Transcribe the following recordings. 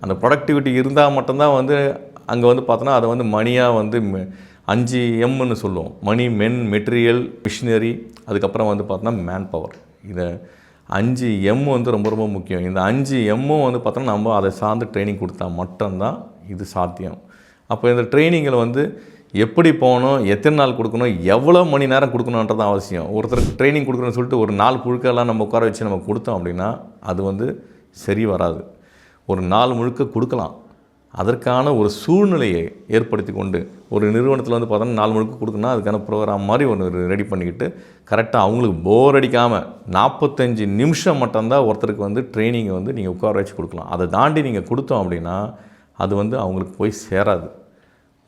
அந்த ப்ரொடக்டிவிட்டி இருந்தால் மட்டும்தான் வந்து அங்கே வந்து பார்த்தோன்னா அதை வந்து மணியாக வந்து 5Mன்னு சொல்லுவோம். மணி, மென், மெட்டீரியல், மிஷினரி, அதுக்கப்புறம் வந்து பார்த்தோன்னா மேன் பவர். இதை 5M வந்து ரொம்ப ரொம்ப முக்கியம். இந்த 5Mமும் வந்து பார்த்தோன்னா நம்ம அதை சார்ந்து ட்ரைனிங் கொடுத்தா மட்டும்தான் இது சாத்தியம். அப்போ இந்த ட்ரைனிங்கில் வந்து எப்படி போகணும், எத்தனை நாள் கொடுக்கணும், எவ்வளோ மணி நேரம் கொடுக்கணுன்றது அவசியம். ஒருத்தருக்கு ட்ரைனிங் கொடுக்குறோன்னு சொல்லிட்டு ஒரு 4 குழுக்கெல்லாம் நம்ம உட்கார வச்சு நம்ம கொடுத்தோம் அப்படின்னா அது வந்து சரி வராது. ஒரு நாள் முழுக்க கொடுக்கலாம். அதற்கான ஒரு சூழ்நிலையை ஏற்படுத்தி கொண்டு ஒரு நிறுவனத்தில் வந்து பார்த்தோன்னா 4 முழுக்க கொடுக்கணும்னா அதுக்கான ப்ரோக்ராம் மாதிரி ஒன்று ரெடி பண்ணிக்கிட்டு கரெக்டாக அவங்களுக்கு போர் அடிக்காமல் 45 நிமிஷம் மட்டும்தான் ஒருத்தருக்கு வந்து ட்ரைனிங்கை வந்து நீங்கள் உட்கார வச்சு கொடுக்கலாம். அதை தாண்டி நீங்கள் கொடுத்தோம் அப்படின்னா அது வந்து அவங்களுக்கு போய் சேராது,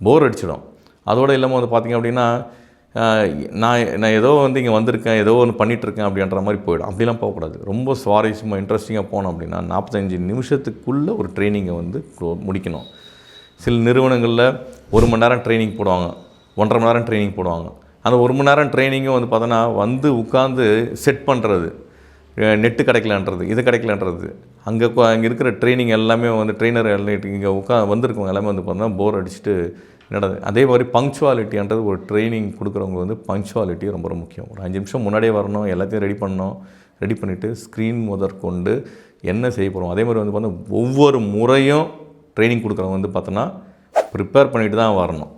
போர் அடிச்சிடும். அதோடு இல்லாமல் வந்து பார்த்திங்க அப்படின்னா நான் ஏதோ வந்து இங்கே வந்திருக்கேன், ஏதோ ஒன்று பண்ணிகிட்ருக்கேன் அப்படின்ற மாதிரி போயிடும். அப்படிலாம் போகக்கூடாது. ரொம்ப சுவாரஸ்யமாக இன்ட்ரெஸ்டிங்காக போனோம் அப்படின்னா 45 நிமிஷத்துக்குள்ளே ஒரு ட்ரைனிங்கை வந்து முடிக்கணும். சில நிறுவனங்களில் 1 மணி நேரம் ட்ரைனிங் போடுவாங்க, 1.5 மணி நேரம் ட்ரைனிங் போடுவாங்க. அந்த 1 மணி நேரம் ட்ரைனிங்கும் வந்து பார்த்தோன்னா வந்து உட்காந்து செட் பண்ணுறது, நெட்டு கிடைக்கலன்றது, இது கிடைக்கலன்றது, அங்கே இருக்கிற ட்ரைனிங் எல்லாமே வந்து ட்ரெயினர் இங்கே வந்திருக்கவங்க எல்லாமே வந்து பார்த்தோன்னா போர் அடிச்சுட்டு நடக்குது. அதே மாதிரி பங்க்சுவாலிட்டின்றது ஒரு ட்ரைனிங் கொடுக்குறவங்க வந்து பங்க்சுவாலிட்டி ரொம்ப ரொம்ப முக்கியம். ஒரு 5 நிமிஷம் முன்னாடியே வரணும், எல்லாத்தையும் ரெடி பண்ணணும். ரெடி பண்ணிவிட்டு ஸ்க்ரீன் முதற்கொண்டு என்ன செய்ய போகிறோம். அதே மாதிரி வந்து பார்த்தோன்னா ஒவ்வொரு முறையும் ட்ரைனிங் கொடுக்குறவங்க வந்து பார்த்தோன்னா ப்ரிப்பேர் பண்ணிட்டு தான் வரணும்.